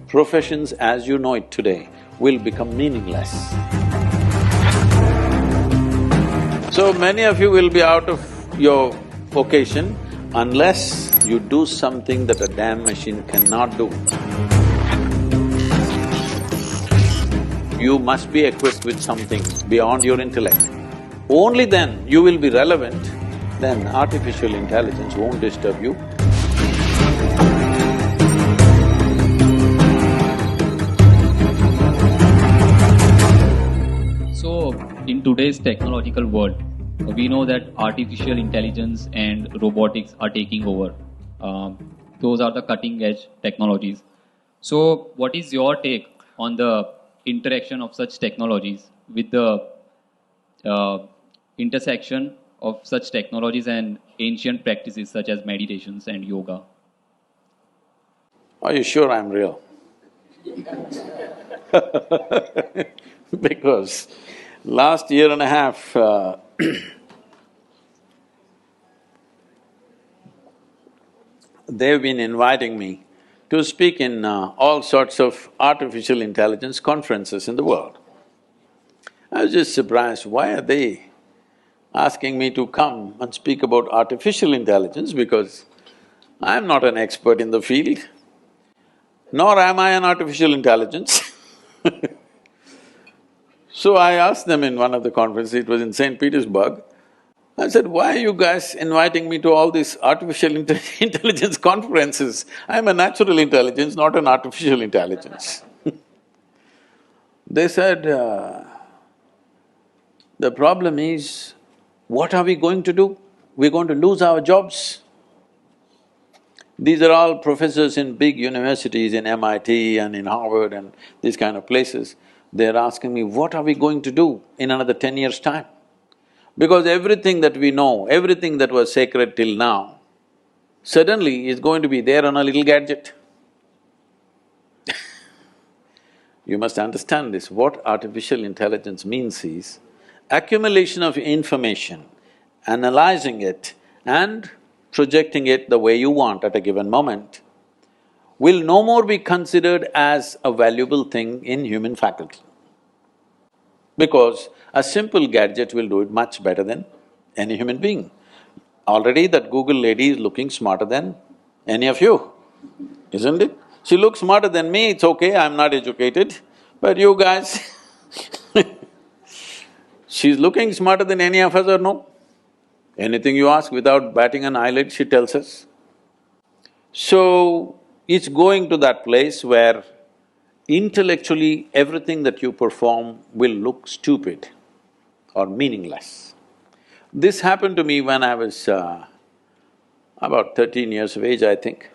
Professions as you know it today will become meaningless. So many of you will be out of your vocation unless you do something that a damn machine cannot do. You must be equipped with something beyond your intellect. Only then you will be relevant, then artificial intelligence won't disturb you. So, in today's technological world, we know that artificial intelligence and robotics are taking over. Those are the cutting edge technologies. So, what is your take on the interaction of such technologies with the intersection of such technologies and ancient practices such as meditations and yoga? Are you sure I'm real? Because last year and a half, they've been inviting me to speak in all sorts of artificial intelligence conferences in the world. I was just surprised, why are they asking me to come and speak about artificial intelligence, because I'm not an expert in the field, nor am I an artificial intelligence. So I asked them in one of the conferences, it was in St. Petersburg, I said, why are you guys inviting me to all these artificial intelligence conferences? I'm a natural intelligence, not an artificial intelligence. They said, the problem is, what are we going to do? We're going to lose our jobs. These are all professors in big universities, in MIT and in Harvard and these kind of places. They're asking me, what are we going to do in another 10 years' time? Because everything that we know, everything that was sacred till now, suddenly is going to be there on a little gadget. You must understand this, what artificial intelligence means is accumulation of information, analyzing it and projecting it the way you want at a given moment, will no more be considered as a valuable thing in human faculty. Because a simple gadget will do it much better than any human being. Already that Google lady is looking smarter than any of you, isn't it? She looks smarter than me, it's okay, I'm not educated, but you guys she's looking smarter than any of us or no? Anything you ask, without batting an eyelid, she tells us. So, it's going to that place where intellectually everything that you perform will look stupid or meaningless. This happened to me when I was about 13 years of age, I think,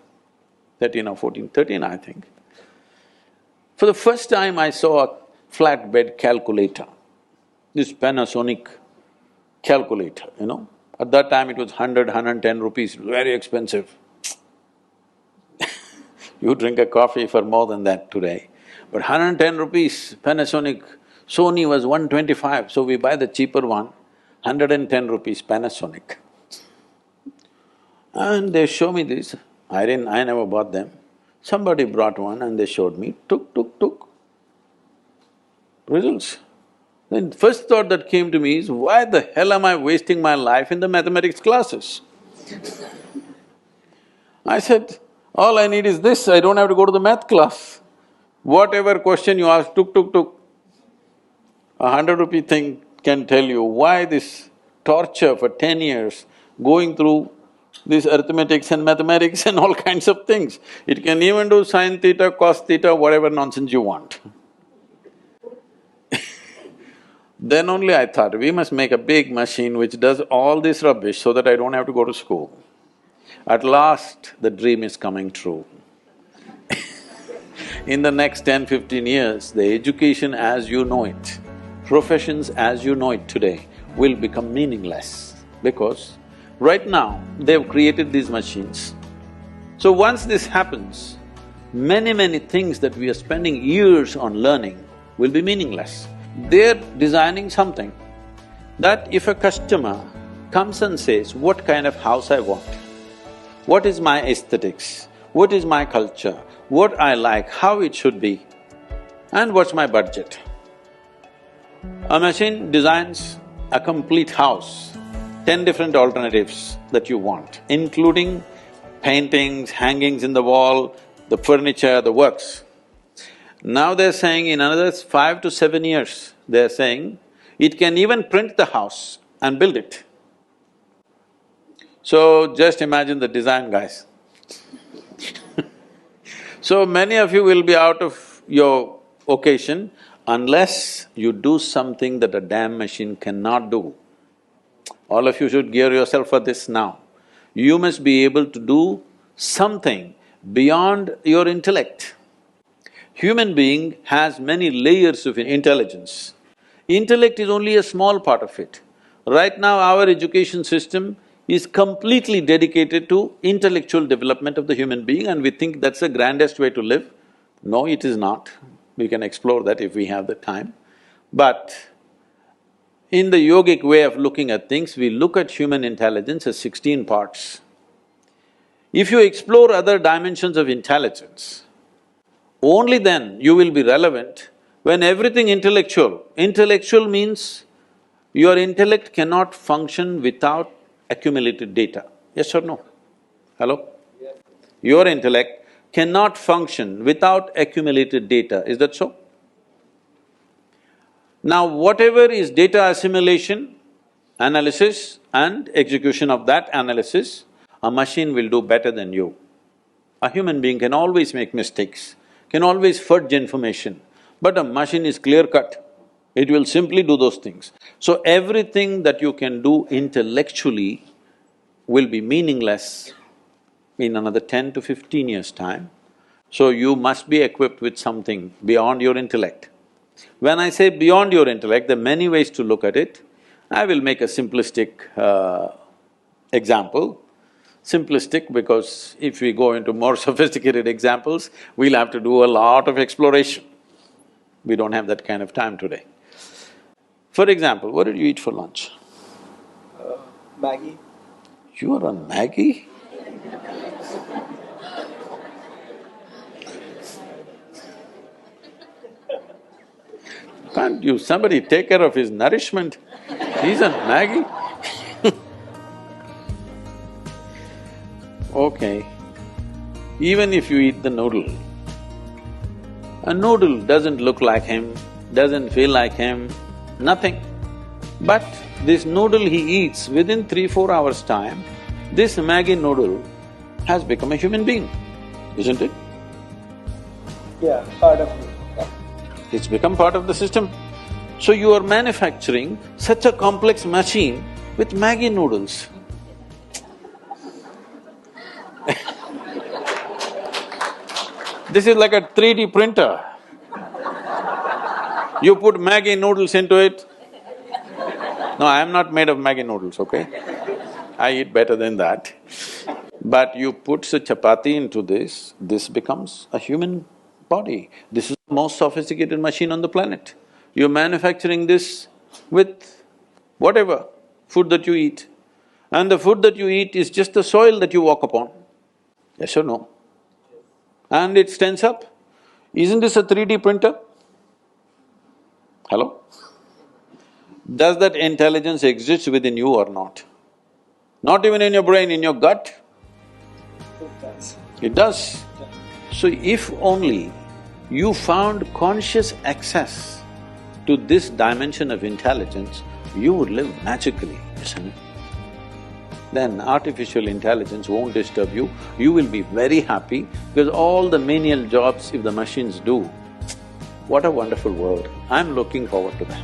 13 or 14, 13 I think. For the first time I saw a flatbed calculator, this Panasonic calculator, you know. At that time it was 110 rupees, very expensive. You drink a coffee for more than that today. But 110 rupees, Panasonic, Sony was 125, so we buy the cheaper one, 110 rupees Panasonic. And they show me this, I never bought them. Somebody brought one and they showed me, took, results. Then first thought that came to me is, why the hell am I wasting my life in the mathematics classes? I said, all I need is this, I don't have to go to the math class. Whatever question you ask, took. A 100-rupee thing can tell you why this torture for 10 years going through this arithmetics and mathematics and all kinds of things. It can even do sin theta, cos theta, whatever nonsense you want. Then only I thought, we must make a big machine which does all this rubbish so that I don't have to go to school. At last, the dream is coming true. In the next 10-15 years, the education as you know it, professions as you know it today will become meaningless, because right now they've created these machines. So once this happens, many things that we are spending years on learning will be meaningless. They're designing something that if a customer comes and says, what kind of house I want, what is my aesthetics, what is my culture, what I like, how it should be, and what's my budget. A machine designs a complete house, 10 different alternatives that you want, including paintings, hangings in the wall, the furniture, the works. Now they're saying in another 5 to 7 years, they're saying it can even print the house and build it. So just imagine the design, guys. So many of you will be out of your occasion unless you do something that a damn machine cannot do. All of you should gear yourself for this now. You must be able to do something beyond your intellect. Human being has many layers of intelligence. Intellect is only a small part of it. Right now, our education system is completely dedicated to intellectual development of the human being, and we think that's the grandest way to live. No, it is not. We can explore that if we have the time. But in the yogic way of looking at things, we look at human intelligence as 16 parts. If you explore other dimensions of intelligence, only then you will be relevant when everything intellectual. Intellectual means your intellect cannot function without accumulated data. Yes or no? Hello? Yes. Your intellect cannot function without accumulated data, is that so? Now, whatever is data assimilation, analysis and execution of that analysis, a machine will do better than you. A human being can always make mistakes, can always fudge information, but a machine is clear-cut. It will simply do those things. So everything that you can do intellectually will be meaningless in another 10 to 15 years' time. So you must be equipped with something beyond your intellect. When I say beyond your intellect, there are many ways to look at it. I will make a simplistic example. Simplistic because if we go into more sophisticated examples, we'll have to do a lot of exploration. We don't have that kind of time today. For example, what did you eat for lunch? Maggie. You are on Maggie? Can't you… somebody take care of his nourishment? He's on Maggie? Okay, even if you eat the noodle, a noodle doesn't look like him, doesn't feel like him, nothing. But this noodle he eats, within 3-4 hours' time, this Maggi noodle has become a human being, isn't it? Yeah, part of it. Yeah. It's become part of the system. So you are manufacturing such a complex machine with Maggi noodles. This is like a 3D printer. You put Maggi noodles into it. No, I am not made of Maggi noodles, okay? I eat better than that. But you put a chapati into this becomes a human body. This is the most sophisticated machine on the planet. You're manufacturing this with whatever food that you eat. And the food that you eat is just the soil that you walk upon. Yes or no? And it stands up. Isn't this a 3D printer? Hello? Does that intelligence exist within you or not? Not even in your brain, in your gut? It does. It does. So if only you found conscious access to this dimension of intelligence, you would live magically, isn't it? Then artificial intelligence won't disturb you, you will be very happy because all the menial jobs if the machines do, what a wonderful world. I'm looking forward to that.